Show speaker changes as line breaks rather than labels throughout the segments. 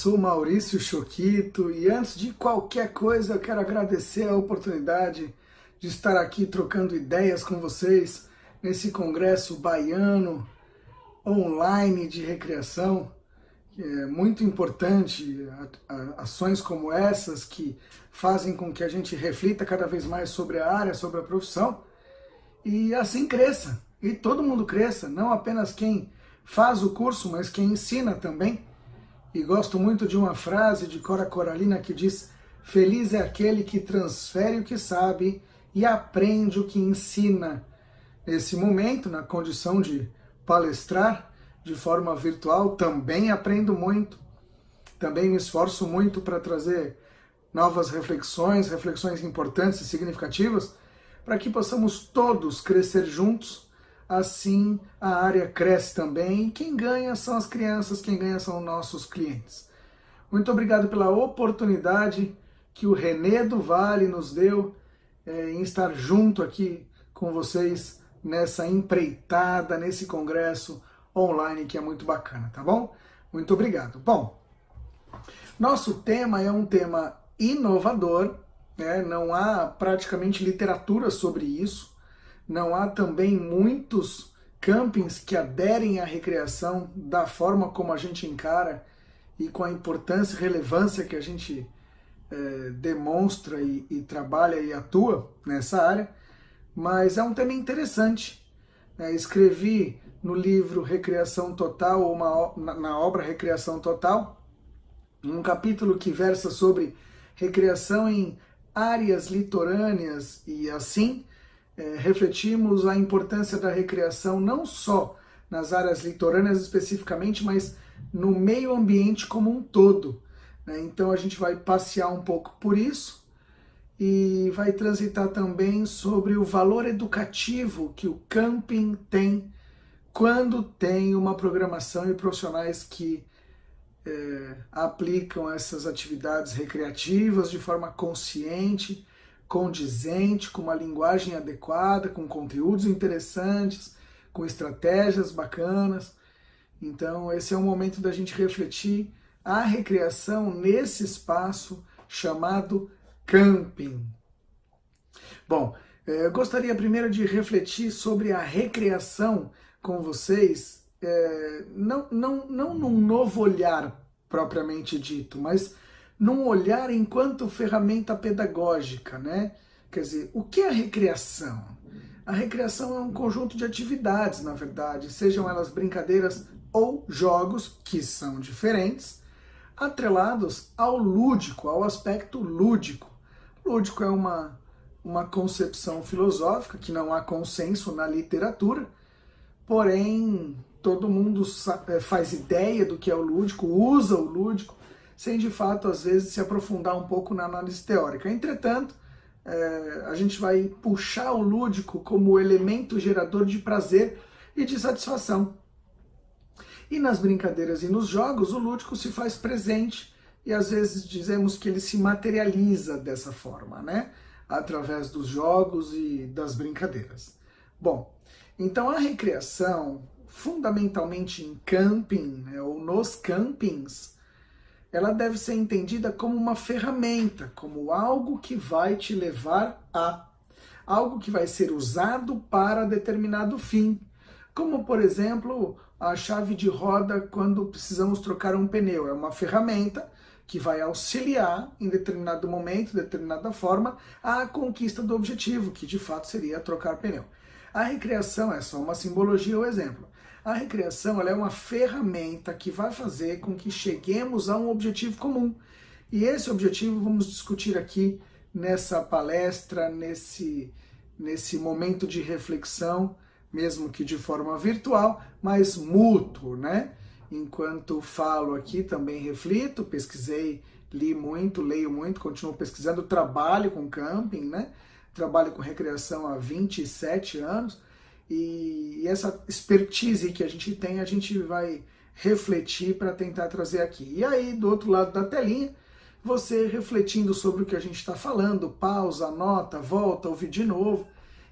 sou Maurício Choquito e antes de qualquer coisa eu quero agradecer a oportunidade de estar aqui trocando ideias com vocês nesse congresso baiano online de recreação, que é muito importante, ações como essas que fazem com que a gente reflita cada vez mais sobre a área, sobre a profissão e assim cresça, e todo mundo cresça, não apenas quem faz o curso, mas quem ensina também. E gosto muito de uma frase de Cora Coralina que diz: feliz é aquele que transfere o que sabe e aprende o que ensina. Nesse momento, na condição de palestrar de forma virtual, também aprendo muito. Também me esforço muito para trazer novas reflexões importantes e significativas, para que possamos todos crescer juntos. Assim a área cresce também e quem ganha são as crianças, quem ganha são nossos clientes. Muito obrigado pela oportunidade que o Renê do Vale nos deu em estar junto aqui com vocês nessa empreitada, nesse congresso online que é muito bacana, tá bom? Muito obrigado. Bom, nosso tema é um tema inovador, né? Não há praticamente literatura sobre isso. Não há também muitos campings que aderem à recreação da forma como a gente encara e com a importância e relevância que a gente demonstra e trabalha e atua nessa área, mas é um tema interessante. Escrevi no livro Recreação Total, na obra Recreação Total, um capítulo que versa sobre recreação em áreas litorâneas e assim, refletimos a importância da recreação não só nas áreas litorâneas especificamente, mas no meio ambiente como um todo. Então a gente vai passear um pouco por isso e vai transitar também sobre o valor educativo que o camping tem quando tem uma programação e profissionais que aplicam essas atividades recreativas de forma consciente, condizente, com uma linguagem adequada, com conteúdos interessantes, com estratégias bacanas. Então esse é o momento da gente refletir a recreação nesse espaço chamado camping. Bom, eu gostaria primeiro de refletir sobre a recreação com vocês, não num novo olhar propriamente dito, mas num olhar enquanto ferramenta pedagógica, né? Quer dizer, o que é a recreação? A recreação é um conjunto de atividades, na verdade, sejam elas brincadeiras ou jogos, que são diferentes, atrelados ao lúdico, ao aspecto lúdico. Lúdico é uma concepção filosófica que não há consenso na literatura, porém todo mundo faz ideia do que é o lúdico, usa o lúdico, sem de fato, às vezes, se aprofundar um pouco na análise teórica. Entretanto, a gente vai puxar o lúdico como elemento gerador de prazer e de satisfação. E nas brincadeiras e nos jogos, o lúdico se faz presente e às vezes dizemos que ele se materializa dessa forma, né? Através dos jogos e das brincadeiras. Bom, então a recreação, fundamentalmente em camping, né, ou nos campings, ela deve ser entendida como uma ferramenta, como algo que vai te levar a, algo que vai ser usado para determinado fim, como por exemplo a chave de roda quando precisamos trocar um pneu, é uma ferramenta que vai auxiliar em determinado momento, determinada forma, a conquista do objetivo, que de fato seria trocar pneu. A recreação é só uma simbologia ou exemplo. A recreação ela é uma ferramenta que vai fazer com que cheguemos a um objetivo comum. E esse objetivo vamos discutir aqui nessa palestra, nesse momento de reflexão, mesmo que de forma virtual, mas mútuo, né? Enquanto falo aqui, também reflito, pesquisei, li muito, leio muito, continuo pesquisando, trabalho com camping, né? Trabalho com recreação há 27 anos. E essa expertise que a gente vai refletir para tentar trazer aqui. E aí, do outro lado da telinha, você refletindo sobre o que a gente está falando, pausa, anota, volta, ouve de novo,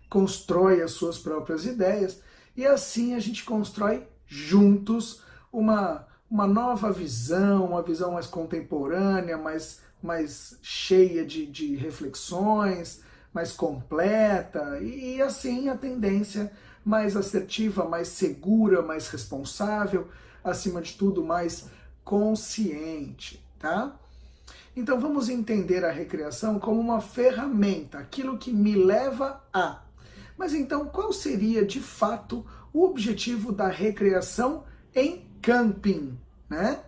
constrói as suas próprias ideias, e assim a gente constrói juntos uma uma nova visão, uma visão mais contemporânea, mais cheia de reflexões, mais completa, e assim a tendência mais assertiva, mais segura, mais responsável, acima de tudo, mais consciente, tá? Então vamos entender a recreação como uma ferramenta, aquilo que me leva a. Mas então qual seria de fato o objetivo da recreação em camping, né?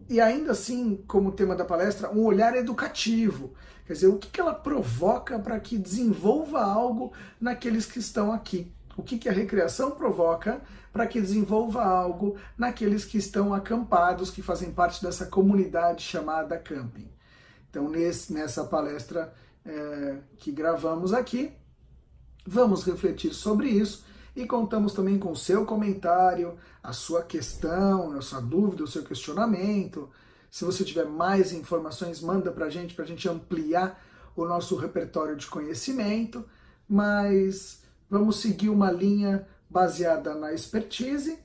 E ainda assim, como tema da palestra, um olhar educativo. Quer dizer, o que ela provoca para que desenvolva algo naqueles que estão aqui? O que a recreação provoca para que desenvolva algo naqueles que estão acampados, que fazem parte dessa comunidade chamada camping? Então, nessa palestra que gravamos aqui, vamos refletir sobre isso e contamos também com o seu comentário, a sua questão, a sua dúvida, o seu questionamento. Se você tiver mais informações, manda para a gente ampliar o nosso repertório de conhecimento, mas vamos seguir uma linha baseada na expertise,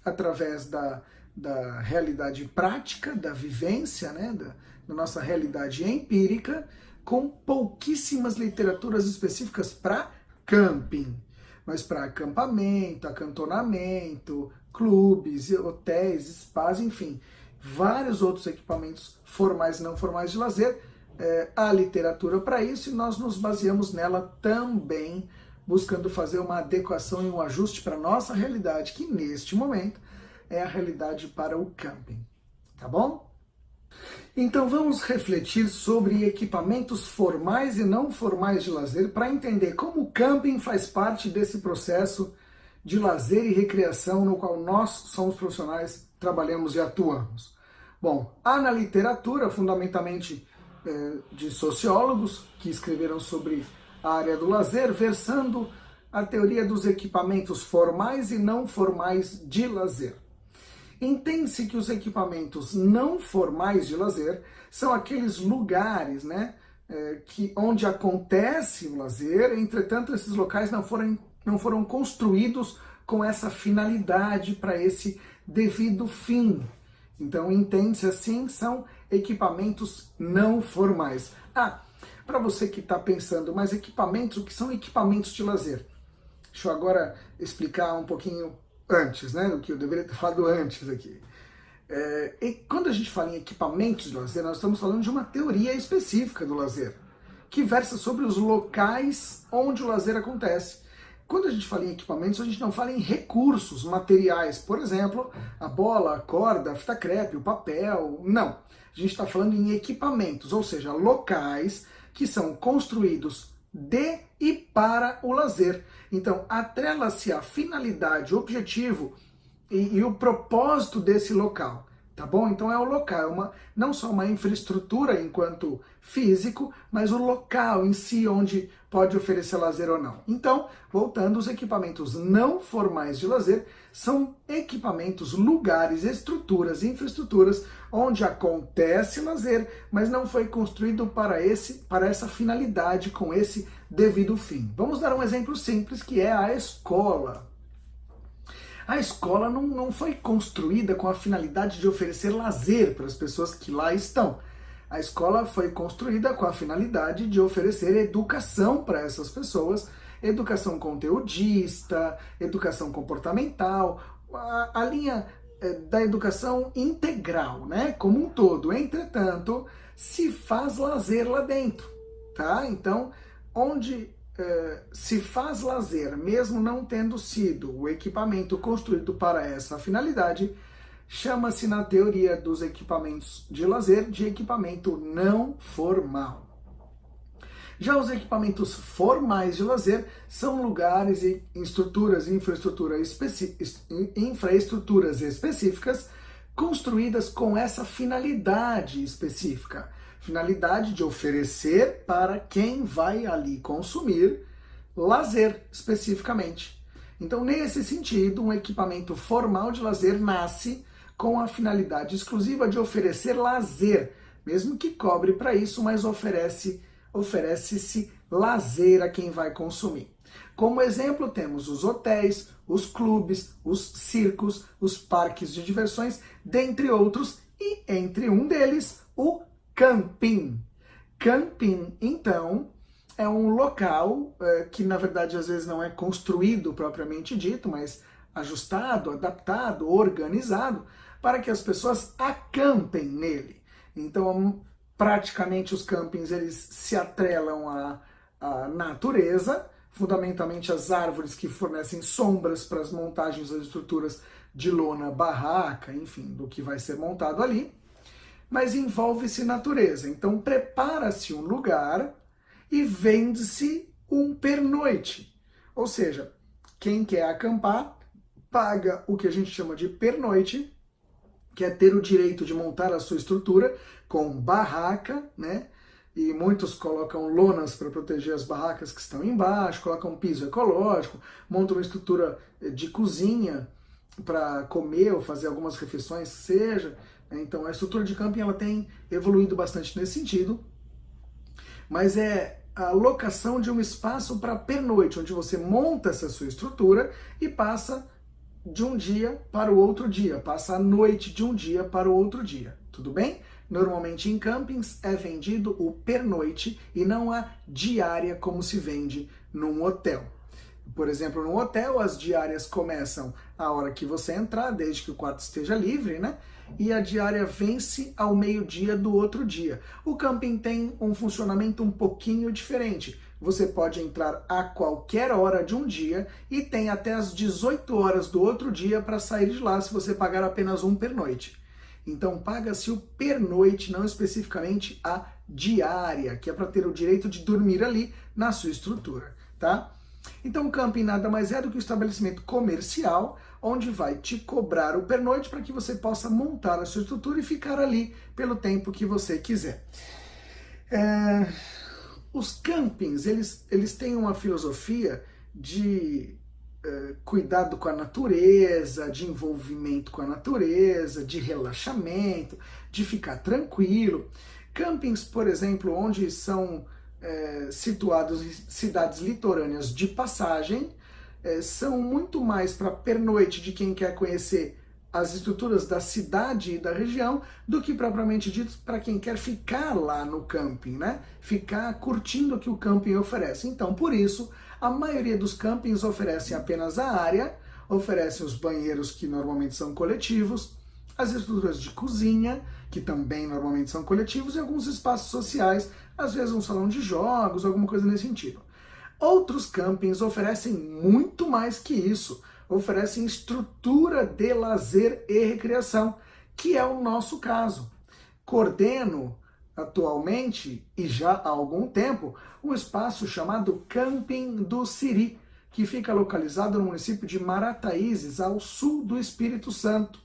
através da realidade prática, da vivência, né, da nossa realidade empírica, com pouquíssimas literaturas específicas para camping, mas para acampamento, acantonamento, clubes, hotéis, spas, enfim, vários outros equipamentos formais e não formais de lazer. Há literatura para isso e nós nos baseamos nela também, buscando fazer uma adequação e um ajuste para a nossa realidade, que neste momento é a realidade para o camping, tá bom? Então vamos refletir sobre equipamentos formais e não formais de lazer para entender como o camping faz parte desse processo de lazer e recreação no qual nós somos profissionais, trabalhamos e atuamos. Bom, há na literatura, fundamentalmente de sociólogos que escreveram sobre a área do lazer, versando a teoria dos equipamentos formais e não formais de lazer. Entende-se que os equipamentos não formais de lazer são aqueles lugares, né, onde acontece o lazer, entretanto esses locais não foram construídos com essa finalidade, para esse devido fim. Então, entende-se assim, são equipamentos não formais. Para você que está pensando, mas equipamentos, o que são equipamentos de lazer? Deixa eu agora explicar um pouquinho antes, né, do que eu deveria ter falado antes aqui. E quando a gente fala em equipamentos de lazer, nós estamos falando de uma teoria específica do lazer, que versa sobre os locais onde o lazer acontece. Quando a gente fala em equipamentos, a gente não fala em recursos materiais, por exemplo, a bola, a corda, a fita crepe, o papel, não. A gente está falando em equipamentos, ou seja, locais que são construídos de e para o lazer. Então, atrela-se a finalidade, o objetivo e o propósito desse local, tá bom? Então é o local, não só uma infraestrutura enquanto físico, mas o local em si onde pode oferecer lazer ou não. Então, voltando, os equipamentos não formais de lazer são equipamentos, lugares, estruturas, infraestruturas onde acontece lazer, mas não foi construído para essa finalidade, com esse devido fim. Vamos dar um exemplo simples, que é a escola. A escola não foi construída com a finalidade de oferecer lazer para as pessoas que lá estão. A escola foi construída com a finalidade de oferecer educação para essas pessoas, educação conteudista, educação comportamental, a linha da educação integral, né, como um todo. Entretanto, se faz lazer lá dentro, tá? Então, onde se faz lazer, mesmo não tendo sido o equipamento construído para essa finalidade, chama-se na teoria dos equipamentos de lazer de equipamento não formal. Já os equipamentos formais de lazer são lugares e infraestruturas específicas construídas com essa finalidade específica. Finalidade de oferecer para quem vai ali consumir lazer especificamente. Então, nesse sentido, um equipamento formal de lazer nasce com a finalidade exclusiva de oferecer lazer, mesmo que cobre para isso, mas oferece oferece-se lazer a quem vai consumir. Como exemplo, temos os hotéis, os clubes, os circos, os parques de diversões, dentre outros, e entre um deles, o camping. Camping, então, é um local que, na verdade, às vezes não é construído propriamente dito, mas ajustado, adaptado, organizado, para que as pessoas acampem nele. Então, praticamente os campings eles se atrelam à natureza, fundamentalmente as árvores que fornecem sombras para as montagens das estruturas de lona, barraca, enfim, do que vai ser montado ali, mas envolve-se natureza. Então prepara-se um lugar e vende-se um pernoite. Ou seja, quem quer acampar paga o que a gente chama de pernoite, que é ter o direito de montar a sua estrutura com barraca, né? E muitos colocam lonas para proteger as barracas que estão embaixo, colocam um piso ecológico, montam uma estrutura de cozinha para comer ou fazer algumas refeições, seja. Então a estrutura de camping ela tem evoluído bastante nesse sentido, mas é a locação de um espaço para pernoite, onde você monta essa sua estrutura e passa de um dia para o outro dia, passa a noite de um dia para o outro dia, tudo bem? Normalmente em campings é vendido o pernoite e não a diária como se vende num hotel. Por exemplo, no hotel as diárias começam a hora que você entrar, desde que o quarto esteja livre, né? E a diária vence ao meio-dia do outro dia. O camping tem um funcionamento um pouquinho diferente. Você pode entrar a qualquer hora de um dia e tem até as 18 horas do outro dia para sair de lá se você pagar apenas um pernoite. Então paga-se o pernoite, não especificamente a diária, que é para ter o direito de dormir ali na sua estrutura, tá? Então o camping nada mais é do que um estabelecimento comercial onde vai te cobrar o pernoite para que você possa montar a sua estrutura e ficar ali pelo tempo que você quiser. Os campings, eles têm uma filosofia de cuidado com a natureza, de envolvimento com a natureza, de relaxamento, de ficar tranquilo. Campings, por exemplo, onde são situados em cidades litorâneas de passagem, são muito mais para pernoite de quem quer conhecer as estruturas da cidade e da região do que propriamente dito para quem quer ficar lá no camping, né? Ficar curtindo o que o camping oferece. Então, por isso, a maioria dos campings oferecem apenas a área, oferecem os banheiros que normalmente são coletivos, as estruturas de cozinha, que também normalmente são coletivos, e alguns espaços sociais, às vezes um salão de jogos, alguma coisa nesse sentido. Outros campings oferecem muito mais que isso, oferecem estrutura de lazer e recreação, que é o nosso caso. Coordeno atualmente, e já há algum tempo, um espaço chamado Camping do Siri, que fica localizado no município de Marataízes, ao sul do Espírito Santo.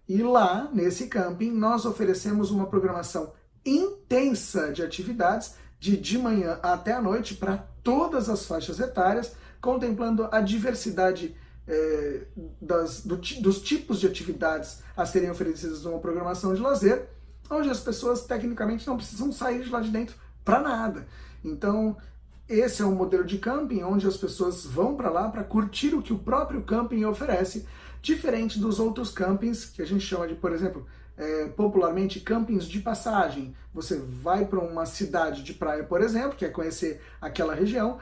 E lá, nesse camping, nós oferecemos uma programação intensa de atividades, de manhã até a noite, para todas as faixas etárias, contemplando a diversidade dos tipos de atividades a serem oferecidas numa programação de lazer, onde as pessoas tecnicamente não precisam sair de lá de dentro para nada. Então, esse é um modelo de camping onde as pessoas vão para lá para curtir o que o próprio camping oferece, diferente dos outros campings que a gente chama de, por exemplo, popularmente campings de passagem. Você vai para uma cidade de praia, por exemplo, quer conhecer aquela região,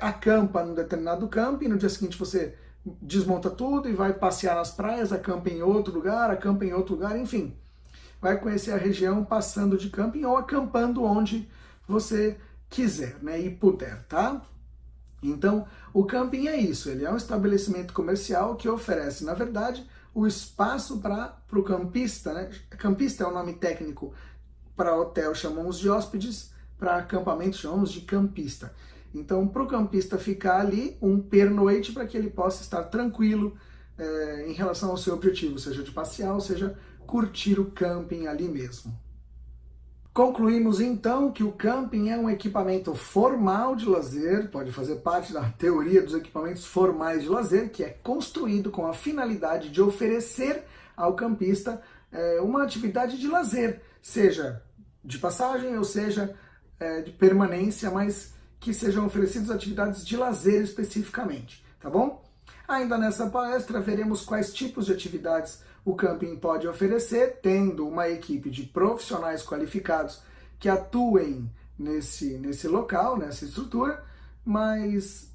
acampa num determinado camping, no dia seguinte você desmonta tudo e vai passear nas praias, acampa em outro lugar, enfim. Vai conhecer a região passando de camping ou acampando onde você quiser, né, e puder, tá? Então, o camping é isso, ele é um estabelecimento comercial que oferece, na verdade, o espaço para o campista, né? Campista é o nome técnico, para hotel chamamos de hóspedes, para acampamento chamamos de campista. Então, para o campista ficar ali, um pernoite para que ele possa estar tranquilo em relação ao seu objetivo, seja de passear, ou seja, curtir o camping ali mesmo. Concluímos então que o camping é um equipamento formal de lazer, pode fazer parte da teoria dos equipamentos formais de lazer, que é construído com a finalidade de oferecer ao campista uma atividade de lazer, seja de passagem ou seja de permanência, mas que sejam oferecidas atividades de lazer especificamente, tá bom? Ainda nessa palestra veremos quais tipos de atividades o camping pode oferecer, tendo uma equipe de profissionais qualificados que atuem nesse local, nessa estrutura, mas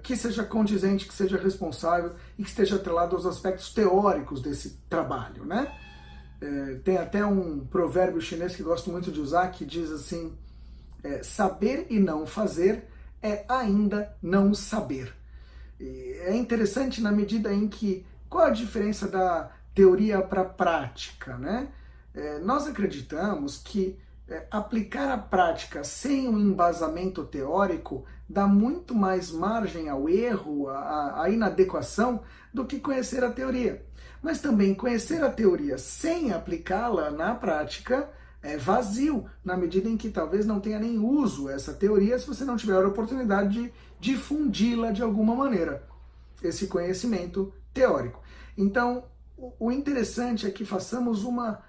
que seja condizente, que seja responsável e que esteja atrelado aos aspectos teóricos desse trabalho, né? Tem até um provérbio chinês que gosto muito de usar, que diz assim, saber e não fazer é ainda não saber. E é interessante na medida em que, qual a diferença da teoria para a prática, né? Nós acreditamos que aplicar a prática sem um embasamento teórico dá muito mais margem ao erro, à inadequação, do que conhecer a teoria. Mas também conhecer a teoria sem aplicá-la na prática é vazio, na medida em que talvez não tenha nem uso essa teoria se você não tiver a oportunidade de difundi-la de alguma maneira, esse conhecimento teórico. Então, o interessante é que façamos uma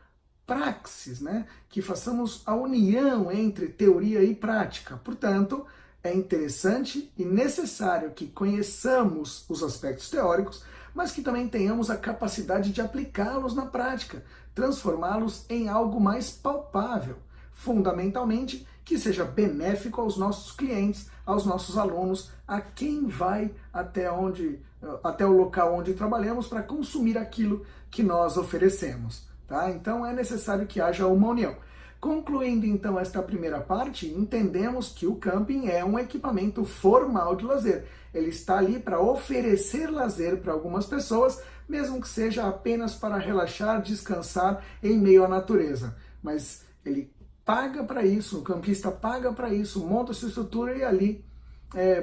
praxis, né? Que façamos a união entre teoria e prática. Portanto, é interessante e necessário que conheçamos os aspectos teóricos, mas que também tenhamos a capacidade de aplicá-los na prática, transformá-los em algo mais palpável, fundamentalmente que seja benéfico aos nossos clientes, aos nossos alunos, a quem vai até o local onde trabalhamos para consumir aquilo que nós oferecemos. Tá? Então é necessário que haja uma união. Concluindo então esta primeira parte, entendemos que o camping é um equipamento formal de lazer. Ele está ali para oferecer lazer para algumas pessoas, mesmo que seja apenas para relaxar, descansar em meio à natureza. Mas ele paga para isso, o campista paga para isso, monta sua estrutura e ali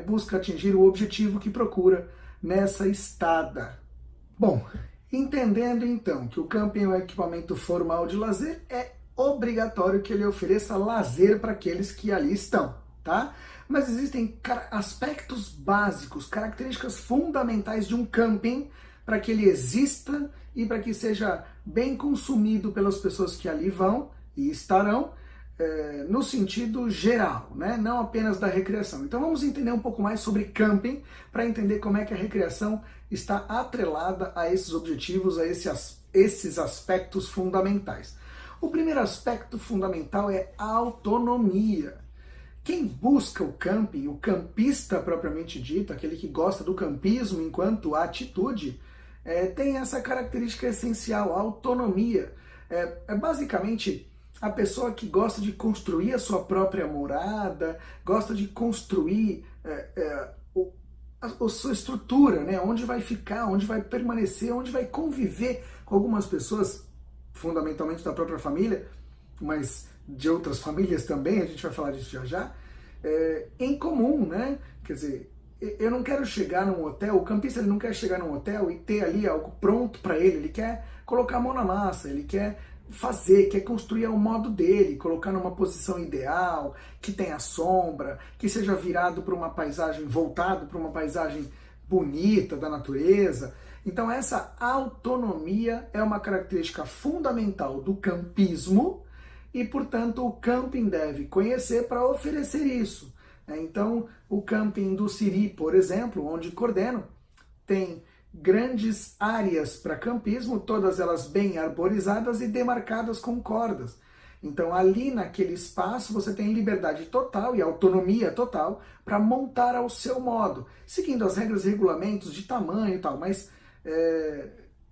busca atingir o objetivo que procura nessa estada. Bom, entendendo então que o camping é um equipamento formal de lazer, é obrigatório que ele ofereça lazer para aqueles que ali estão, tá? Mas existem aspectos básicos, características fundamentais de um camping para que ele exista e para que seja bem consumido pelas pessoas que ali vão e estarão, no sentido geral, né? Não apenas da recreação. Então vamos entender um pouco mais sobre camping para entender como é que a recreação está atrelada a esses objetivos, a esses aspectos fundamentais. O primeiro aspecto fundamental é a autonomia. Quem busca o camping, o campista propriamente dito, aquele que gosta do campismo enquanto atitude, tem essa característica essencial, a autonomia. É basicamente a pessoa que gosta de construir a sua própria morada, gosta de construir a sua estrutura, né? Onde vai ficar, onde vai permanecer, onde vai conviver com algumas pessoas, fundamentalmente da própria família, mas de outras famílias também, a gente vai falar disso já já, em comum, né? Quer dizer, eu não quero chegar num hotel, o campista ele não quer chegar num hotel e ter ali algo pronto para ele quer colocar a mão na massa, ele quer quer construir ao modo dele, colocar numa posição ideal, que tenha sombra, que seja virado para uma paisagem, voltado para uma paisagem bonita da natureza. Então essa autonomia é uma característica fundamental do campismo e, portanto, o camping deve conhecer para oferecer isso. Então, o camping do Siri, por exemplo, onde coordeno, tem grandes áreas para campismo, todas elas bem arborizadas e demarcadas com cordas. Então ali naquele espaço você tem liberdade total e autonomia total para montar ao seu modo, seguindo as regras e regulamentos de tamanho e tal, mas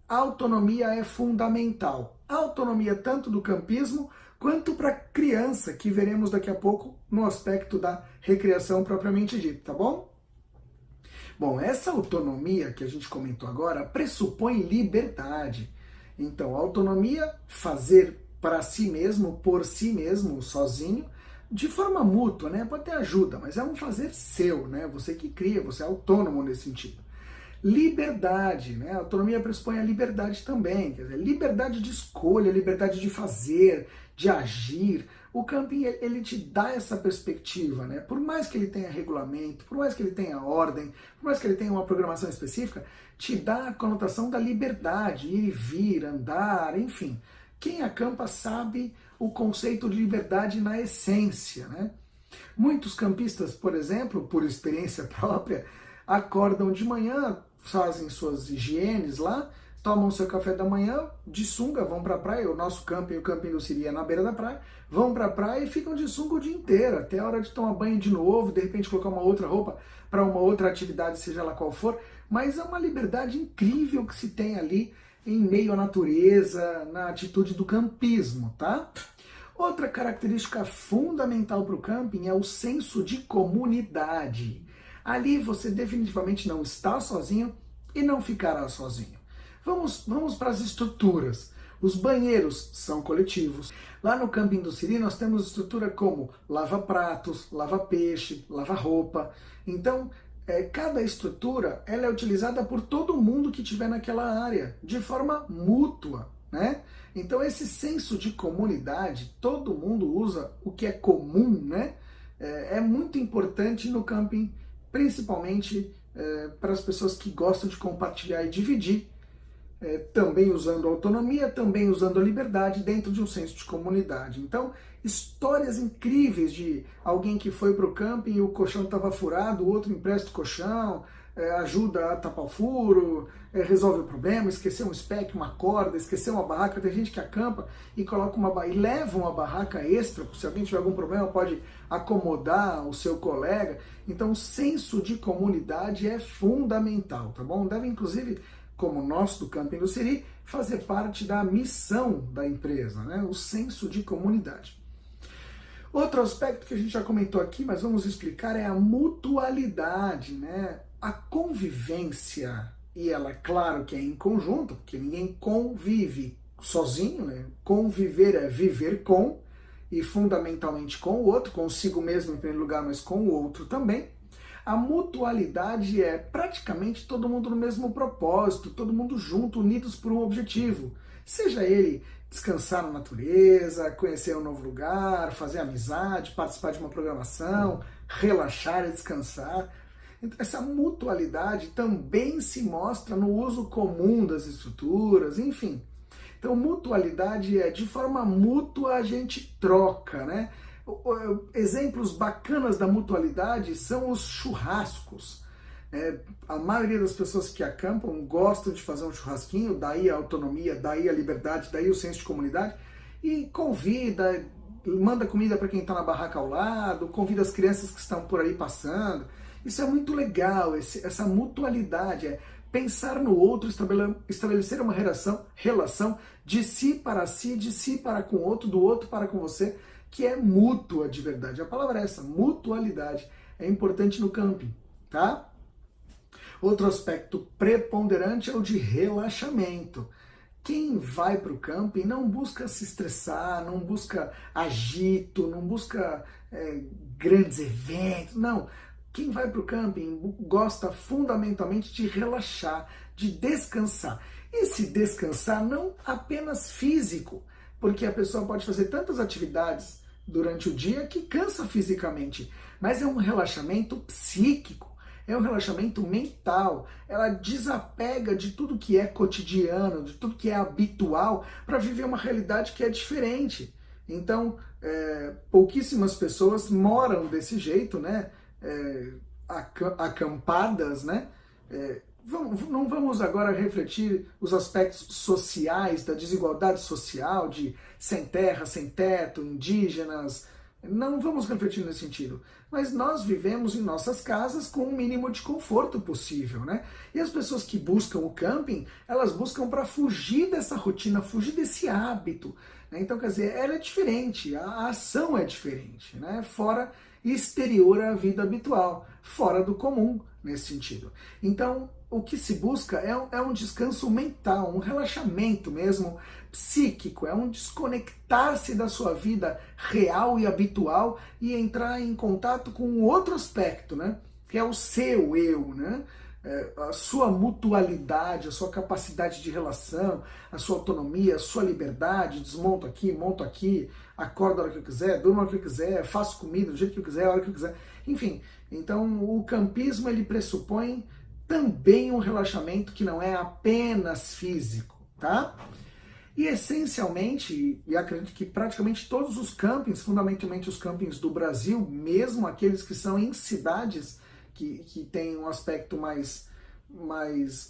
a autonomia é fundamental. A autonomia tanto do campismo quanto para a criança, que veremos daqui a pouco no aspecto da recreação propriamente dita, tá bom? Bom, essa autonomia que a gente comentou agora pressupõe liberdade. Então, autonomia, fazer para si mesmo, por si mesmo, sozinho, de forma mútua, né? Pode ter ajuda, mas é um fazer seu, né? Você que cria, você é autônomo nesse sentido. Liberdade, né? A autonomia pressupõe a liberdade também, quer dizer, liberdade de escolha, liberdade de fazer, de agir. O camping, ele te dá essa perspectiva, né? Por mais que ele tenha regulamento, por mais que ele tenha ordem, por mais que ele tenha uma programação específica, te dá a conotação da liberdade, ir e vir, andar, enfim. Quem acampa sabe o conceito de liberdade na essência, né? Muitos campistas, por exemplo, por experiência própria, acordam de manhã, fazem suas higienes lá, tomam seu café da manhã, de sunga, vão para a praia, o nosso camping, o camping do Siri é na beira da praia, vão para a praia e ficam de sunga o dia inteiro, até a hora de tomar banho de novo, de repente colocar uma outra roupa para uma outra atividade, seja lá qual for, mas é uma liberdade incrível que se tem ali em meio à natureza, na atitude do campismo, tá? Outra característica fundamental para o camping é o senso de comunidade. Ali você definitivamente não está sozinho e não ficará sozinho. Vamos para as estruturas. Os banheiros são coletivos. Lá no camping do Siri nós temos estrutura como lava-pratos, lava-peixe, lava-roupa. Então, cada estrutura ela é utilizada por todo mundo que estiver naquela área, de forma mútua, né? Então esse senso de comunidade, todo mundo usa o que é comum, né? É muito importante no camping, principalmente para as pessoas que gostam de compartilhar e dividir, também usando a autonomia, também usando a liberdade dentro de um senso de comunidade. Então, histórias incríveis de alguém que foi para o camping e o colchão estava furado, o outro empresta o colchão, ajuda a tapar o furo, resolve o problema, esqueceu um spec, uma corda, esqueceu uma barraca. Tem gente que acampa e coloca e leva uma barraca extra, se alguém tiver algum problema pode acomodar o seu colega. Então o senso de comunidade é fundamental, tá bom? Deve inclusive, como nós do Camping do Siri, fazer parte da missão da empresa, né? O senso de comunidade. Outro aspecto que a gente já comentou aqui, mas vamos explicar, é a mutualidade, né? A convivência, e ela, claro que é em conjunto, porque ninguém convive sozinho, né? Conviver é viver com, e fundamentalmente com o outro, consigo mesmo em primeiro lugar, mas com o outro também. A mutualidade é praticamente todo mundo no mesmo propósito, todo mundo junto, unidos por um objetivo. Seja ele descansar na natureza, conhecer um novo lugar, fazer amizade, participar de uma programação, relaxar e descansar. Então, essa mutualidade também se mostra no uso comum das estruturas, enfim. Então, mutualidade é de forma mútua a gente troca, né? Exemplos bacanas da mutualidade são os churrascos. A maioria das pessoas que acampam gostam de fazer um churrasquinho, daí a autonomia, daí a liberdade, daí o senso de comunidade, e convida, manda comida para quem está na barraca ao lado, convida as crianças que estão por aí passando. Isso é muito legal, essa mutualidade, pensar no outro, estabelecer uma relação de si para si, de si para com o outro, do outro para com você, que é mútua de verdade. A palavra é essa, mutualidade. É importante no camping, tá? Outro aspecto preponderante é o de relaxamento. Quem vai para o camping não busca se estressar, não busca agito, não busca grandes eventos, não. Quem vai para o camping gosta fundamentalmente de relaxar, de descansar. E se descansar não apenas físico, porque a pessoa pode fazer tantas atividades durante o dia que cansa fisicamente, mas é um relaxamento psíquico, é um relaxamento mental. Ela desapega de tudo que é cotidiano, de tudo que é habitual, para viver uma realidade que é diferente. Então, pouquíssimas pessoas moram desse jeito, né? Acampadas, né? Não vamos agora refletir os aspectos sociais, da desigualdade social, de sem terra, sem teto, indígenas. Não vamos refletir nesse sentido. Mas nós vivemos em nossas casas com o mínimo de conforto possível, né? E as pessoas que buscam o camping, elas buscam para fugir dessa rotina, fugir desse hábito, né? Então, quer dizer, ela é diferente, a ação é diferente, né? Fora exterior à vida habitual, fora do comum nesse sentido. Então, o que se busca é um descanso mental, um relaxamento mesmo psíquico, é um desconectar-se da sua vida real e habitual e entrar em contato com um outro aspecto, né? Que é o seu eu, né? A sua mutualidade, a sua capacidade de relação, a sua autonomia, a sua liberdade, desmonto aqui, monto aqui, acordo a hora que eu quiser, durmo a hora que eu quiser, faço comida do jeito que eu quiser, a hora que eu quiser, enfim. Então o campismo ele pressupõe também um relaxamento que não é apenas físico, tá? E essencialmente, e acredito que praticamente todos os campings, fundamentalmente os campings do Brasil, mesmo aqueles que são em cidades que têm um aspecto mais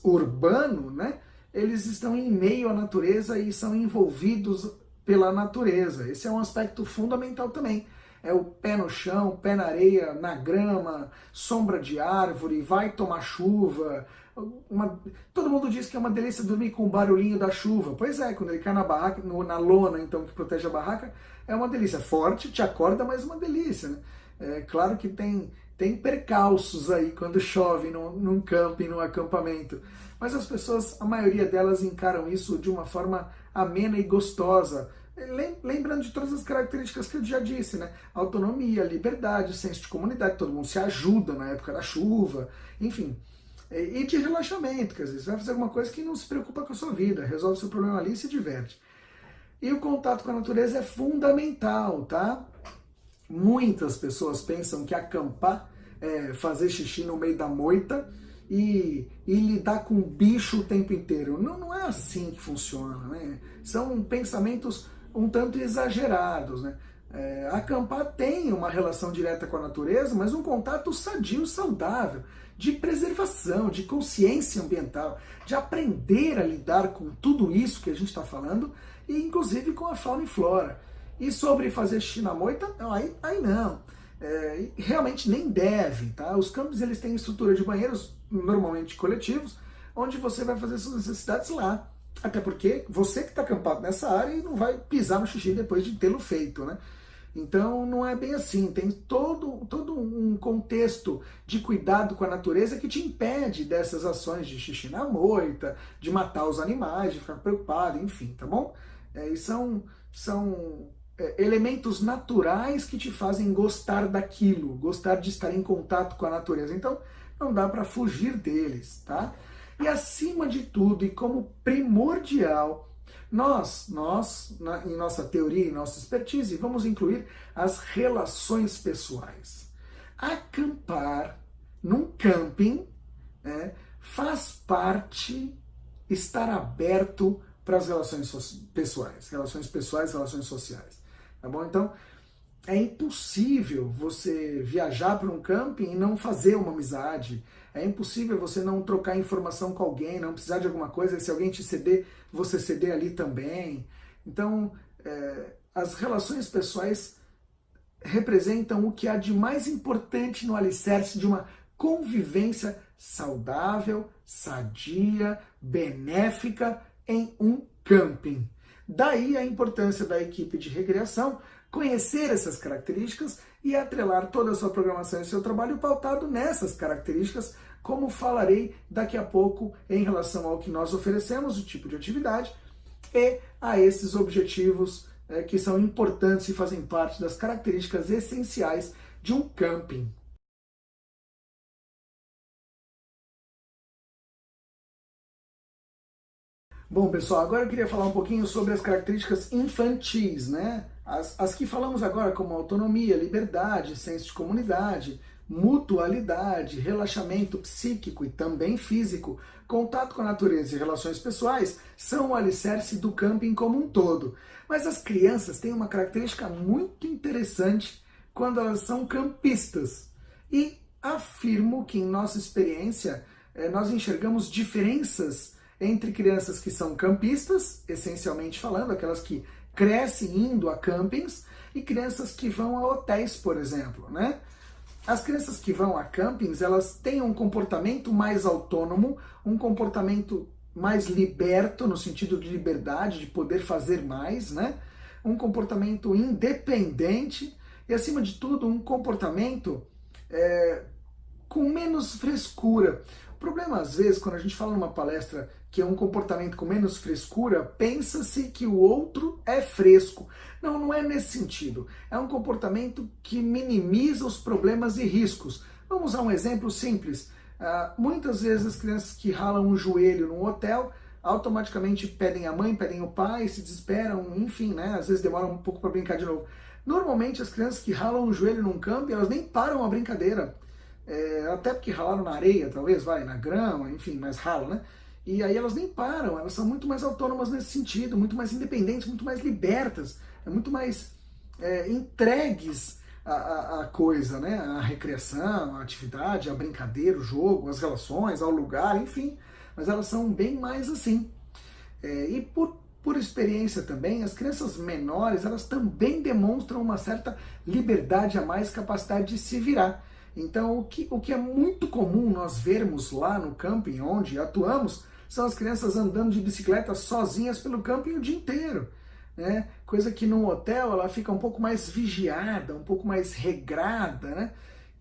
urbano, né? Eles estão em meio à natureza e são envolvidos pela natureza. Esse é um aspecto fundamental também. É o pé no chão, pé na areia, na grama, sombra de árvore, vai tomar chuva. Todo mundo diz que é uma delícia dormir com o barulhinho da chuva. Pois é, quando ele cai na barraca, na lona, então, que protege a barraca, é uma delícia. Forte, te acorda, mas uma delícia, né? É claro que tem percalços aí quando chove num camping, num acampamento. Mas as pessoas, a maioria delas, encaram isso de uma forma amena e gostosa. Lembrando de todas as características que eu já disse, né? Autonomia, liberdade, senso de comunidade, todo mundo se ajuda na época da chuva, enfim. E de relaxamento, quer dizer, você vai fazer alguma coisa que não se preocupa com a sua vida, resolve seu problema ali e se diverte. E o contato com a natureza é fundamental, tá? Muitas pessoas pensam que acampar é fazer xixi no meio da moita e lidar com o bicho o tempo inteiro. Não é assim que funciona, né? São pensamentos um tanto exagerados, né? Acampar tem uma relação direta com a natureza, mas um contato sadio, saudável, de preservação, de consciência ambiental, de aprender a lidar com tudo isso que a gente está falando, e inclusive com a fauna e flora. E sobre fazer xixi na moita, aí não. Realmente nem deve, tá? Os campos eles têm estrutura de banheiros, normalmente coletivos, onde você vai fazer suas necessidades lá. Até porque você que está acampado nessa área e não vai pisar no xixi depois de tê-lo feito, né? Então não é bem assim, tem todo um contexto de cuidado com a natureza que te impede dessas ações de xixi na moita, de matar os animais, de ficar preocupado, enfim, tá bom? E são elementos naturais que te fazem gostar daquilo, gostar de estar em contato com a natureza. Então não dá para fugir deles, tá? E acima de tudo, e como primordial, nós em nossa teoria e nossa expertise, vamos incluir as relações pessoais. Acampar num camping faz parte estar aberto para as relações pessoais, relações sociais. Tá bom? Então, é impossível você viajar para um camping e não fazer uma amizade. É impossível você não trocar informação com alguém, não precisar de alguma coisa, e se alguém te ceder, você ceder ali também. Então, as relações pessoais representam o que há de mais importante no alicerce de uma convivência saudável, sadia, benéfica em um camping. Daí a importância da equipe de recreação conhecer essas características e atrelar toda a sua programação e seu trabalho pautado nessas características, como falarei daqui a pouco em relação ao que nós oferecemos, o tipo de atividade, e a esses objetivos que são importantes e fazem parte das características essenciais de um camping. Bom, pessoal, agora eu queria falar um pouquinho sobre as características infantis, né? As que falamos agora, como autonomia, liberdade, senso de comunidade, mutualidade, relaxamento psíquico e também físico, contato com a natureza e relações pessoais, são o alicerce do camping como um todo. Mas as crianças têm uma característica muito interessante quando elas são campistas. E afirmo que, em nossa experiência, nós enxergamos diferenças entre crianças que são campistas, essencialmente falando, aquelas que crescem indo a campings, e crianças que vão a hotéis, por exemplo, né? As crianças que vão a campings, elas têm um comportamento mais autônomo, um comportamento mais liberto, no sentido de liberdade, de poder fazer mais, né? Um comportamento independente e, acima de tudo, um comportamento com menos frescura. O problema, às vezes, quando a gente fala numa palestra que é um comportamento com menos frescura, pensa-se que o outro é fresco. Não é nesse sentido. É um comportamento que minimiza os problemas e riscos. Vamos usar um exemplo simples. Muitas vezes as crianças que ralam o joelho num hotel automaticamente pedem a mãe, pedem o pai, se desesperam, enfim, né? Às vezes demoram um pouco para brincar de novo. Normalmente as crianças que ralam o joelho num campo, elas nem param a brincadeira. Até porque ralaram na areia, talvez, na grama, enfim, mas ralam, né? E aí elas nem param, elas são muito mais autônomas nesse sentido, muito mais independentes, muito mais libertas, muito mais entregues à coisa, né? À recreação, à atividade, à brincadeira, o jogo, às relações, ao lugar, enfim. Mas elas são bem mais assim. E por experiência também, as crianças menores, elas também demonstram uma certa liberdade a mais, capacidade de se virar. Então, o que é muito comum nós vermos lá no camping onde atuamos, são as crianças andando de bicicleta sozinhas pelo camping o dia inteiro. Né? Coisa que num hotel ela fica um pouco mais vigiada, um pouco mais regrada, né?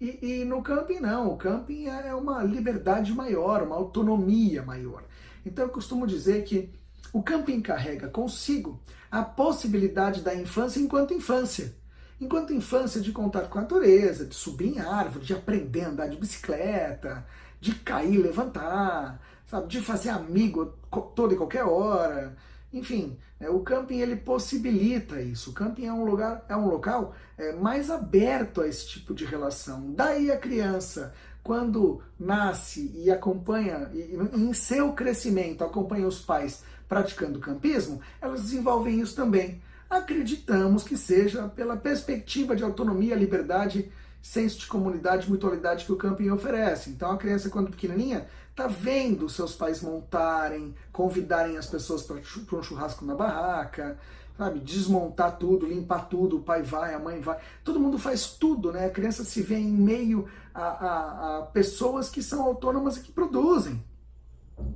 E no camping não, o camping é uma liberdade maior, uma autonomia maior. Então eu costumo dizer que o camping carrega consigo a possibilidade da infância enquanto infância. Enquanto infância de contato com a natureza, de subir em árvore, de aprender a andar de bicicleta, de cair e levantar, sabe, de fazer amigo toda e qualquer hora. Enfim, o camping ele possibilita isso. O camping é um lugar, é um local mais aberto a esse tipo de relação. Daí a criança, quando nasce e acompanha, em seu crescimento, acompanha os pais praticando campismo, elas desenvolvem isso também. Acreditamos que seja pela perspectiva de autonomia, liberdade, senso de comunidade, mutualidade que o camping oferece. Então a criança, quando pequenininha, está vendo seus pais montarem, convidarem as pessoas para um churrasco na barraca, sabe, desmontar tudo, limpar tudo, o pai vai, a mãe vai, todo mundo faz tudo, né? A criança se vê em meio a pessoas que são autônomas e que produzem.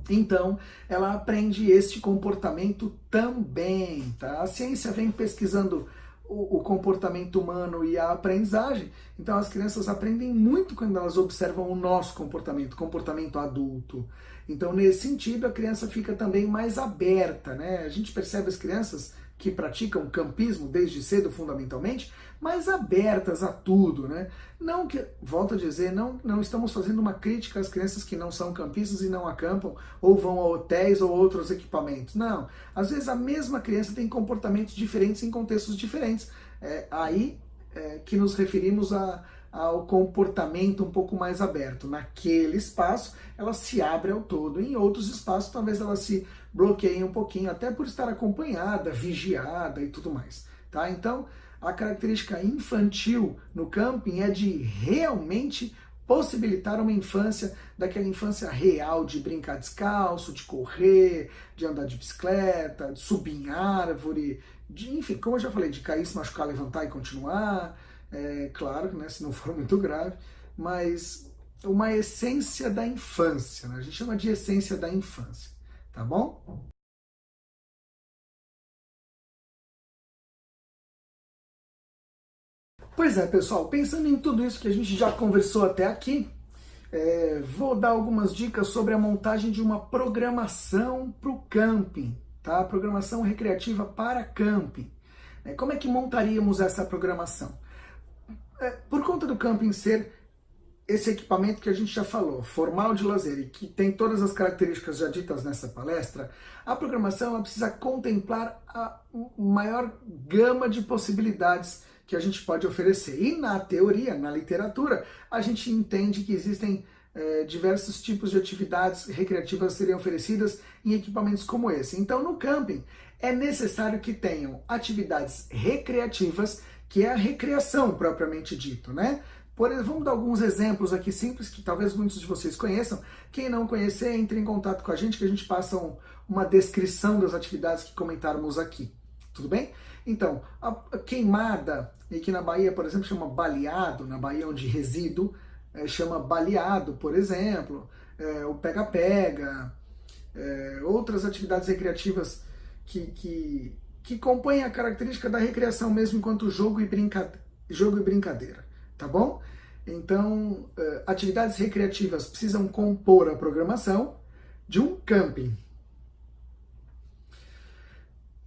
Então, ela aprende este comportamento também, tá? A ciência vem pesquisando o comportamento humano e a aprendizagem, então as crianças aprendem muito quando elas observam o nosso comportamento adulto. Então, nesse sentido, a criança fica também mais aberta, né? A gente percebe as crianças que praticam campismo desde cedo, fundamentalmente, mais abertas a tudo, né? Não que, volto a dizer, não estamos fazendo uma crítica às crianças que não são campistas e não acampam, ou vão a hotéis ou outros equipamentos. Não. Às vezes a mesma criança tem comportamentos diferentes em contextos diferentes. Aí que nos referimos ao comportamento um pouco mais aberto. Naquele espaço, ela se abre ao todo. Em outros espaços, talvez ela se bloqueie um pouquinho, até por estar acompanhada, vigiada e tudo mais. Tá? Então, a característica infantil no camping é de realmente possibilitar uma infância, daquela infância real, de brincar descalço, de correr, de andar de bicicleta, de subir em árvore, enfim, como eu já falei, de cair, se machucar, levantar e continuar, claro, né, se não for muito grave, mas uma essência da infância, né? A gente chama de essência da infância, tá bom? Pois é, pessoal, pensando em tudo isso que a gente já conversou até aqui, vou dar algumas dicas sobre a montagem de uma programação para o camping, tá? Programação recreativa para camping. Como é que montaríamos essa programação? Por conta do camping ser esse equipamento que a gente já falou, formal de lazer e que tem todas as características já ditas nessa palestra, a programação ela precisa contemplar a maior gama de possibilidades que a gente pode oferecer. E na teoria, na literatura, a gente entende que existem diversos tipos de atividades recreativas a serem oferecidas em equipamentos como esse. Então, no camping, é necessário que tenham atividades recreativas, que é a recreação propriamente dito, né? Vamos dar alguns exemplos aqui simples que talvez muitos de vocês conheçam. Quem não conhecer, entre em contato com a gente que a gente passa uma descrição das atividades que comentarmos aqui. Tudo bem? Então, a queimada, e que na Bahia, por exemplo, chama baleado, na Bahia onde resido, chama baleado, por exemplo, o pega-pega, outras atividades recreativas que compõem a característica da recreação mesmo enquanto jogo e brincadeira, tá bom? Então, atividades recreativas precisam compor a programação de um camping.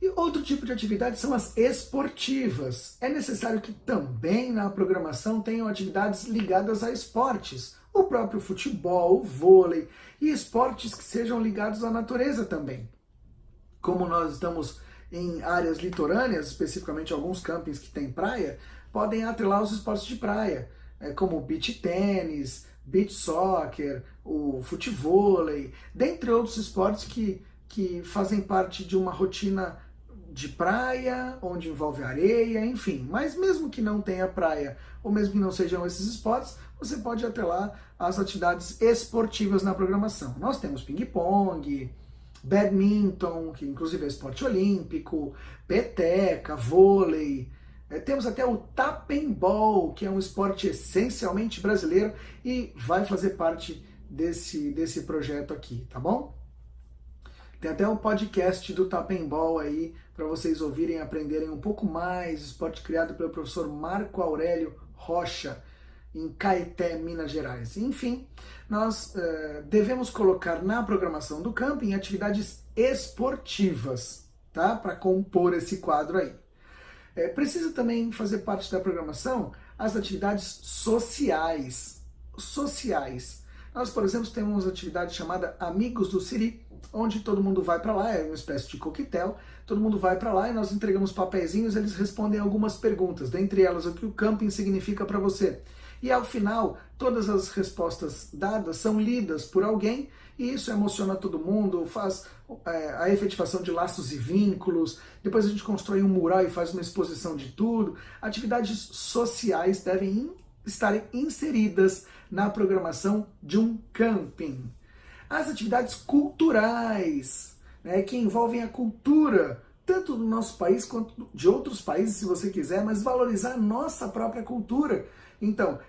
E outro tipo de atividade são as esportivas. É necessário que também na programação tenham atividades ligadas a esportes, o próprio futebol, o vôlei e esportes que sejam ligados à natureza também. Como nós estamos em áreas litorâneas, especificamente alguns campings que têm praia, podem atrelar os esportes de praia. como o beach tênis, beach soccer, o futevôlei, dentre outros esportes que fazem parte de uma rotina de praia, onde envolve areia, enfim. Mas mesmo que não tenha praia, ou mesmo que não sejam esses esportes, você pode atrelar as atividades esportivas na programação. Nós temos ping-pong, badminton, que inclusive é esporte olímpico, peteca, vôlei. Temos até o Tapping-Ball, que é um esporte essencialmente brasileiro e vai fazer parte desse projeto aqui, tá bom? Tem até um podcast do Tapping-Ball aí para vocês ouvirem e aprenderem um pouco mais. Esporte criado pelo professor Marco Aurélio Rocha, em Caeté, Minas Gerais. Enfim, nós devemos colocar na programação do camping atividades esportivas, tá? Para compor esse quadro aí. Precisa também fazer parte da programação as atividades sociais. Nós, por exemplo, temos uma atividade chamada Amigos do Siri, onde todo mundo vai para lá, é uma espécie de coquetel, todo mundo vai para lá e nós entregamos papeizinhos, eles respondem algumas perguntas, dentre elas o que o camping significa para você. E ao final, todas as respostas dadas são lidas por alguém e isso emociona todo mundo, faz a efetivação de laços e vínculos, depois a gente constrói um mural e faz uma exposição de tudo. Atividades sociais devem estar inseridas na programação de um camping. As atividades culturais, né, que envolvem a cultura, tanto do nosso país quanto de outros países, se você quiser, mas valorizar a nossa própria cultura. Então,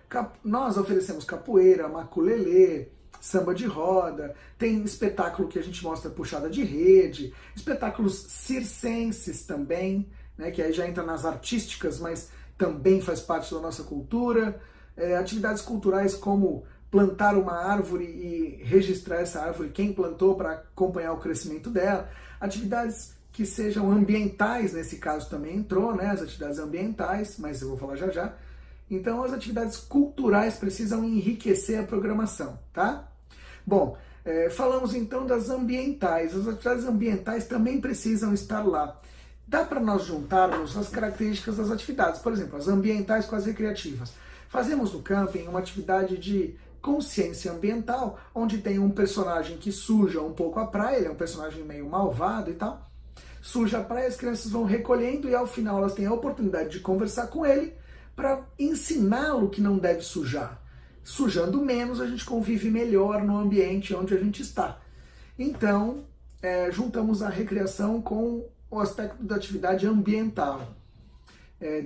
nós oferecemos capoeira, maculelê, samba de roda, tem espetáculo que a gente mostra puxada de rede, espetáculos circenses também, né, que aí já entra nas artísticas, mas também faz parte da nossa cultura. Atividades culturais como plantar uma árvore e registrar essa árvore, quem plantou, para acompanhar o crescimento dela. Atividades que sejam ambientais, nesse caso também entrou, né, as atividades ambientais, mas eu vou falar já já. Então as atividades culturais precisam enriquecer a programação, tá? Bom, falamos então das ambientais. As atividades ambientais também precisam estar lá. Dá para nós juntarmos as características das atividades, por exemplo, as ambientais com as recreativas. Fazemos no camping uma atividade de consciência ambiental, onde tem um personagem que suja um pouco a praia, ele é um personagem meio malvado e tal, suja a praia, as crianças vão recolhendo e ao final elas têm a oportunidade de conversar com ele para ensiná-lo que não deve sujar. Sujando menos, a gente convive melhor no ambiente onde a gente está. Então, juntamos a recreação com o aspecto da atividade ambiental.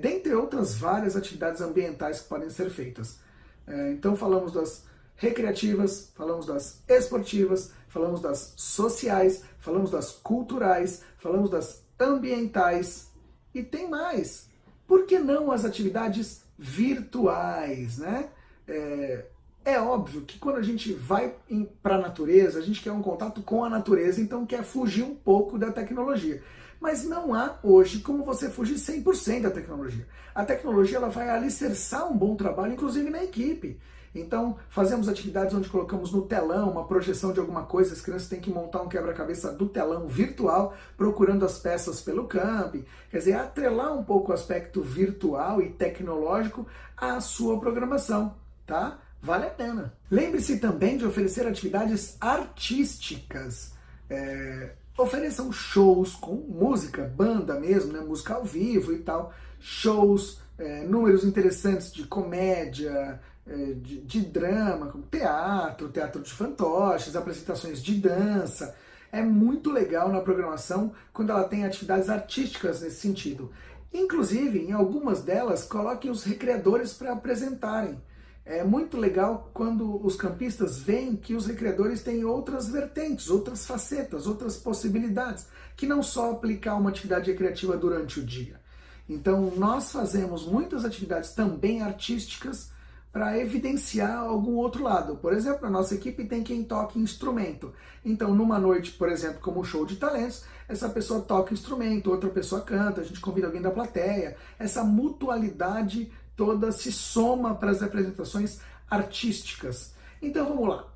Dentre outras várias atividades ambientais que podem ser feitas. Então falamos das recreativas, falamos das esportivas, falamos das sociais, falamos das culturais, falamos das ambientais e tem mais. Por que não as atividades virtuais, né? É óbvio que quando a gente vai para a natureza, a gente quer um contato com a natureza, então quer fugir um pouco da tecnologia. Mas não há hoje como você fugir 100% da tecnologia. A tecnologia ela vai alicerçar um bom trabalho, inclusive na equipe. Então, fazemos atividades onde colocamos no telão uma projeção de alguma coisa, as crianças têm que montar um quebra-cabeça do telão virtual, procurando as peças pelo camping. Quer dizer, atrelar um pouco o aspecto virtual e tecnológico à sua programação, tá? Vale a pena. Lembre-se também de oferecer atividades artísticas. Ofereçam shows com música, banda mesmo, né? Música ao vivo e tal. Shows, números interessantes de comédia, de drama, como teatro de fantoches, apresentações de dança. É muito legal na programação quando ela tem atividades artísticas nesse sentido. Inclusive, em algumas delas, coloquem os recreadores para apresentarem. É muito legal quando os campistas veem que os recreadores têm outras vertentes, outras facetas, outras possibilidades, que não só aplicar uma atividade recreativa durante o dia. Então, nós fazemos muitas atividades também artísticas para evidenciar algum outro lado. Por exemplo, a nossa equipe tem quem toque instrumento. Então, numa noite, por exemplo, como um show de talentos, essa pessoa toca instrumento, outra pessoa canta, a gente convida alguém da plateia. Essa mutualidade toda se soma para as apresentações artísticas. Então, vamos lá.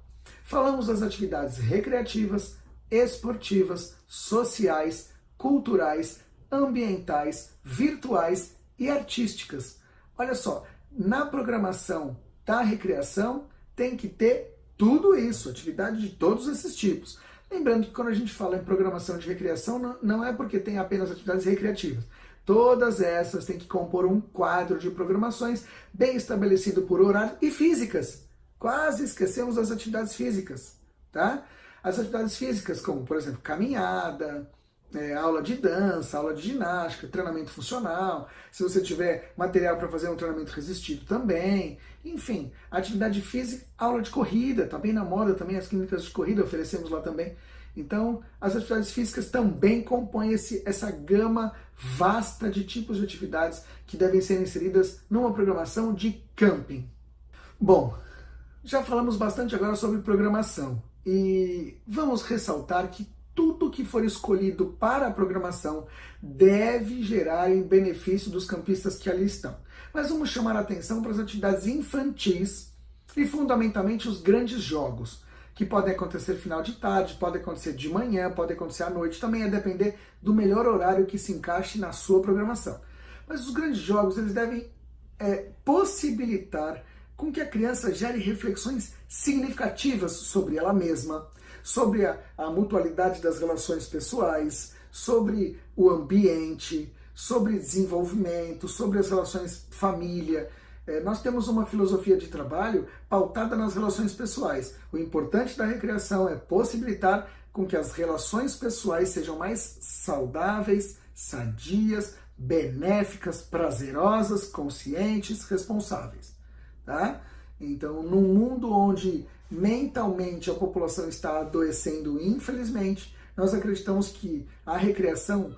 Falamos das atividades recreativas, esportivas, sociais, culturais, ambientais, virtuais e artísticas. Olha só, na programação da recreação tem que ter tudo isso, atividade de todos esses tipos. Lembrando que quando a gente fala em programação de recreação, não é porque tem apenas atividades recreativas. Todas essas têm que compor um quadro de programações bem estabelecido por horário e físicas. Quase esquecemos das atividades físicas, tá? As atividades físicas, como, por exemplo, caminhada, aula de dança, aula de ginástica, treinamento funcional, se você tiver material para fazer um treinamento resistido também, enfim, atividade física, aula de corrida, tá bem na moda também, as clínicas de corrida oferecemos lá também. Então, as atividades físicas também compõem essa gama vasta de tipos de atividades que devem ser inseridas numa programação de camping. Bom, já falamos bastante agora sobre programação e vamos ressaltar que tudo que for escolhido para a programação deve gerar em benefício dos campistas que ali estão. Mas vamos chamar a atenção para as atividades infantis e fundamentalmente os grandes jogos, que podem acontecer final de tarde, podem acontecer de manhã, podem acontecer à noite, também a depender do melhor horário que se encaixe na sua programação. Mas os grandes jogos, eles devem possibilitar com que a criança gere reflexões significativas sobre ela mesma, sobre a mutualidade das relações pessoais, sobre o ambiente, sobre desenvolvimento, sobre as relações família. Nós temos uma filosofia de trabalho pautada nas relações pessoais. O importante da recreação é possibilitar com que as relações pessoais sejam mais saudáveis, sadias, benéficas, prazerosas, conscientes, responsáveis. Tá? Então, num mundo onde mentalmente a população está adoecendo, infelizmente, nós acreditamos que a recreação,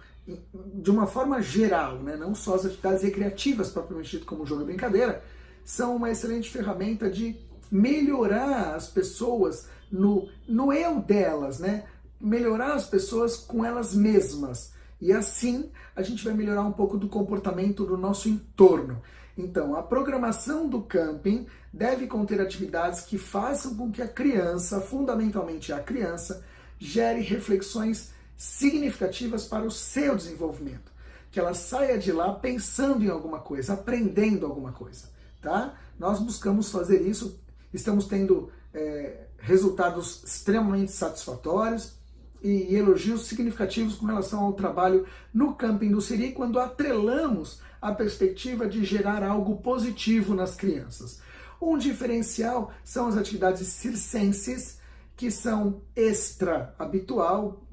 de uma forma geral, né, não só as atividades recreativas propriamente dito como jogo e brincadeira, são uma excelente ferramenta de melhorar as pessoas no eu delas, né? Melhorar as pessoas com elas mesmas. E assim a gente vai melhorar um pouco do comportamento do nosso entorno. Então, a programação do camping deve conter atividades que façam com que a criança, fundamentalmente a criança, gere reflexões significativas para o seu desenvolvimento. Que ela saia de lá pensando em alguma coisa, aprendendo alguma coisa. Tá? Nós buscamos fazer isso, estamos tendo resultados extremamente satisfatórios e elogios significativos com relação ao trabalho no camping do Siri, quando atrelamos a perspectiva de gerar algo positivo nas crianças. Um diferencial são as atividades circenses, que são extra habitual.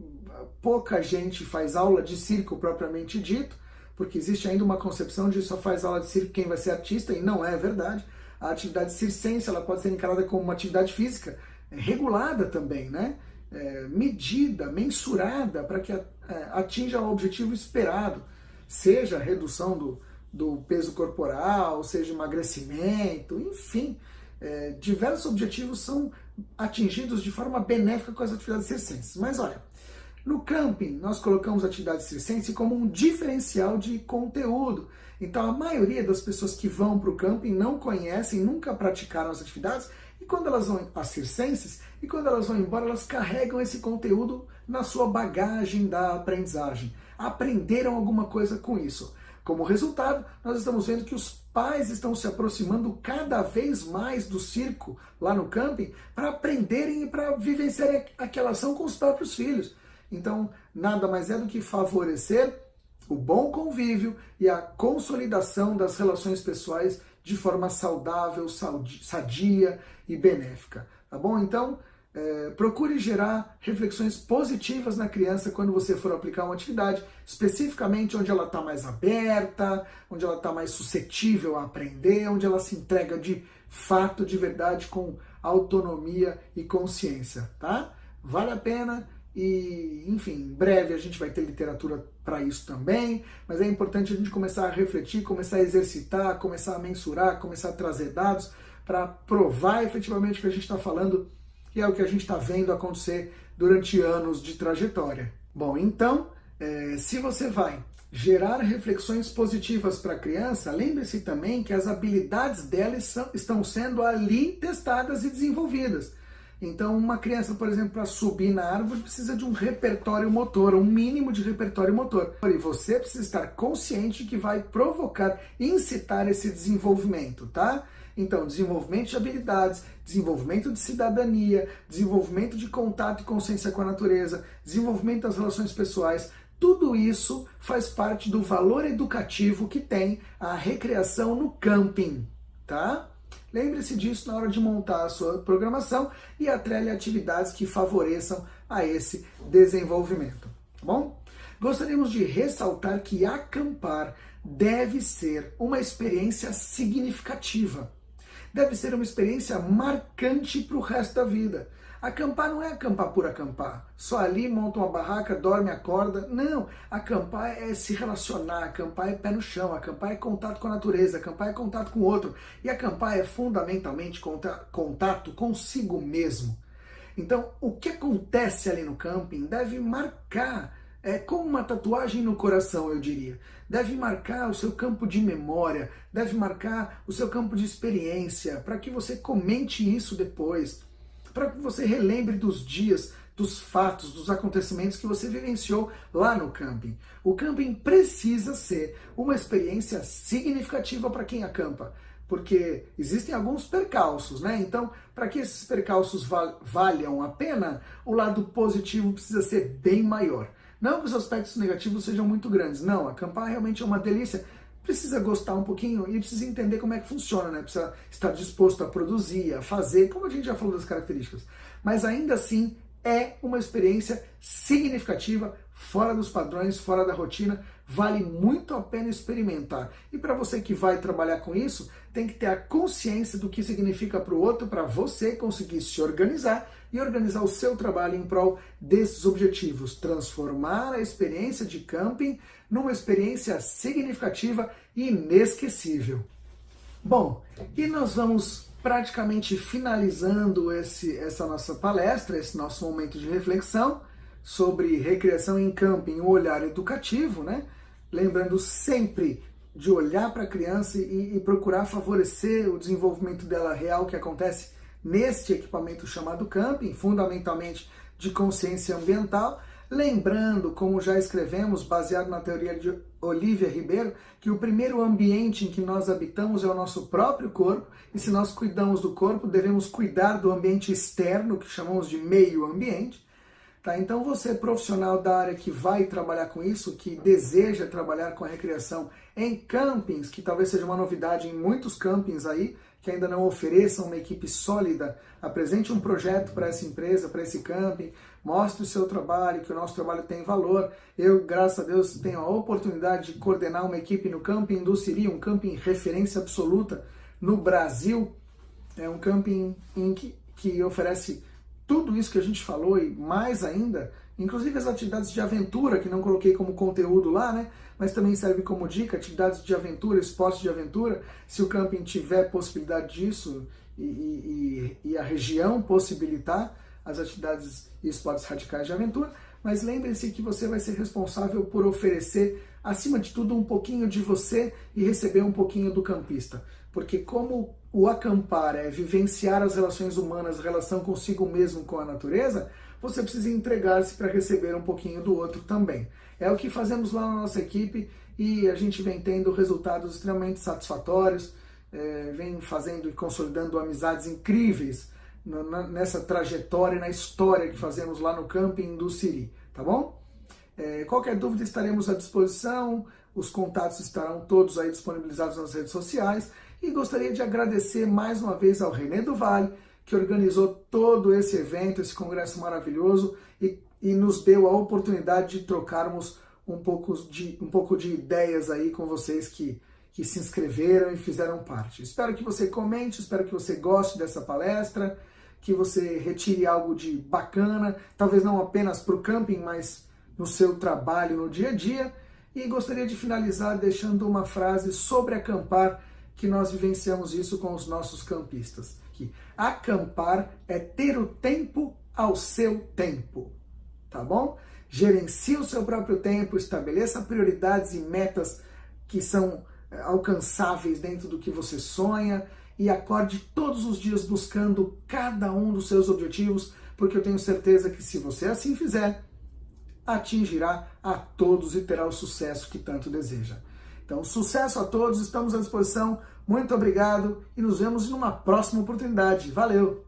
Pouca gente faz aula de circo propriamente dito, porque existe ainda uma concepção de só faz aula de circo quem vai ser artista, e não é verdade. A atividade circense ela pode ser encarada como uma atividade física regulada também, né? Medida, mensurada, para que atinja o objetivo esperado, seja a redução do peso corporal, seja emagrecimento, enfim, diversos objetivos são atingidos de forma benéfica com as atividades circenses. Mas olha, no camping nós colocamos a atividade circense como um diferencial de conteúdo. Então a maioria das pessoas que vão para o camping não conhecem, nunca praticaram as atividades, e quando elas vão às circenses, e quando elas vão embora, elas carregam esse conteúdo na sua bagagem da aprendizagem. Aprenderam alguma coisa com isso. Como resultado, nós estamos vendo que os pais estão se aproximando cada vez mais do circo lá no camping para aprenderem e para vivenciarem aquela ação com os próprios filhos. Então, nada mais é do que favorecer o bom convívio e a consolidação das relações pessoais de forma saudável, sadia e benéfica. Tá bom? Então, procure gerar reflexões positivas na criança quando você for aplicar uma atividade, especificamente onde ela está mais aberta, onde ela está mais suscetível a aprender, onde ela se entrega de fato, de verdade, com autonomia e consciência, tá? Vale a pena e, enfim, em breve a gente vai ter literatura para isso também, mas é importante a gente começar a refletir, começar a exercitar, começar a mensurar, começar a trazer dados para provar efetivamente o que a gente está falando, que é o que a gente está vendo acontecer durante anos de trajetória. Bom, então, se você vai gerar reflexões positivas para a criança, lembre-se também que as habilidades dela estão sendo ali testadas e desenvolvidas. Então, uma criança, por exemplo, para subir na árvore, precisa de um repertório motor, um mínimo de repertório motor. E você precisa estar consciente que vai provocar, incitar esse desenvolvimento, tá? Então, desenvolvimento de habilidades, desenvolvimento de cidadania, desenvolvimento de contato e consciência com a natureza, desenvolvimento das relações pessoais, tudo isso faz parte do valor educativo que tem a recreação no camping, tá? Lembre-se disso na hora de montar a sua programação e atrele atividades que favoreçam a esse desenvolvimento, tá bom? Gostaríamos de ressaltar que acampar deve ser uma experiência significativa. Deve ser uma experiência marcante para o resto da vida. Acampar não é acampar por acampar. Só ali monta uma barraca, dorme, acorda. Não, acampar é se relacionar, acampar é pé no chão, acampar é contato com a natureza, acampar é contato com o outro. E acampar é fundamentalmente contato consigo mesmo. Então, o que acontece ali no camping deve marcar, como uma tatuagem no coração, eu diria. Deve marcar o seu campo de memória, deve marcar o seu campo de experiência, para que você comente isso depois, para que você relembre dos dias, dos fatos, dos acontecimentos que você vivenciou lá no camping. O camping precisa ser uma experiência significativa para quem acampa, porque existem alguns percalços, né? Então, para que esses percalços valham a pena, o lado positivo precisa ser bem maior. Não que os aspectos negativos sejam muito grandes, não, acampar realmente é uma delícia. Precisa gostar um pouquinho e precisa entender como é que funciona, né? Precisa estar disposto a produzir, a fazer, como a gente já falou das características. Mas ainda assim é uma experiência significativa, fora dos padrões, fora da rotina, vale muito a pena experimentar. E para você que vai trabalhar com isso, tem que ter a consciência do que significa para o outro, para você conseguir se organizar e organizar o seu trabalho em prol desses objetivos. Transformar a experiência de camping numa experiência significativa e inesquecível. Bom, e nós vamos praticamente finalizando essa nossa palestra, esse nosso momento de reflexão sobre recreação em camping, um olhar educativo, né? Lembrando sempre de olhar para a criança e procurar favorecer o desenvolvimento dela real que acontece neste equipamento chamado camping, fundamentalmente de consciência ambiental. Lembrando, como já escrevemos, baseado na teoria de Olivia Ribeiro, que o primeiro ambiente em que nós habitamos é o nosso próprio corpo, e se nós cuidamos do corpo, devemos cuidar do ambiente externo, que chamamos de meio ambiente. Tá? Então você, profissional da área que vai trabalhar com isso, que deseja trabalhar com a recreação em campings, que talvez seja uma novidade em muitos campings aí, que ainda não ofereçam uma equipe sólida, apresente um projeto para essa empresa, para esse camping, mostre o seu trabalho, que o nosso trabalho tem valor. Eu, graças a Deus, tenho a oportunidade de coordenar uma equipe no camping do Siri, um camping referência absoluta no Brasil. É um camping que oferece tudo isso que a gente falou e mais ainda, inclusive as atividades de aventura, que não coloquei como conteúdo lá, né? Mas também serve como dica, atividades de aventura, esportes de aventura, se o camping tiver possibilidade disso e a região possibilitar as atividades e esportes radicais de aventura. Mas lembre-se que você vai ser responsável por oferecer, acima de tudo, um pouquinho de você e receber um pouquinho do campista. Porque como o acampar é vivenciar as relações humanas, a relação consigo mesmo com a natureza, você precisa entregar-se para receber um pouquinho do outro também. É o que fazemos lá na nossa equipe e a gente vem tendo resultados extremamente satisfatórios, vem fazendo e consolidando amizades incríveis nessa trajetória, na história que fazemos lá no camping do Siri, tá bom? Qualquer dúvida estaremos à disposição, os contatos estarão todos aí disponibilizados nas redes sociais e gostaria de agradecer mais uma vez ao René do Vale, que organizou todo esse evento, esse congresso maravilhoso e nos deu a oportunidade de trocarmos um pouco de ideias aí com vocês que se inscreveram e fizeram parte. Espero que você comente, espero que você goste dessa palestra, que você retire algo de bacana, talvez não apenas para o camping, mas no seu trabalho, no dia a dia. E gostaria de finalizar deixando uma frase sobre acampar, que nós vivenciamos isso com os nossos campistas. Que acampar é ter o tempo ao seu tempo, tá bom? Gerencie o seu próprio tempo, estabeleça prioridades e metas que são alcançáveis dentro do que você sonha e acorde todos os dias buscando cada um dos seus objetivos, porque eu tenho certeza que se você assim fizer, atingirá a todos e terá o sucesso que tanto deseja. Então, sucesso a todos, estamos à disposição, muito obrigado e nos vemos em uma próxima oportunidade. Valeu!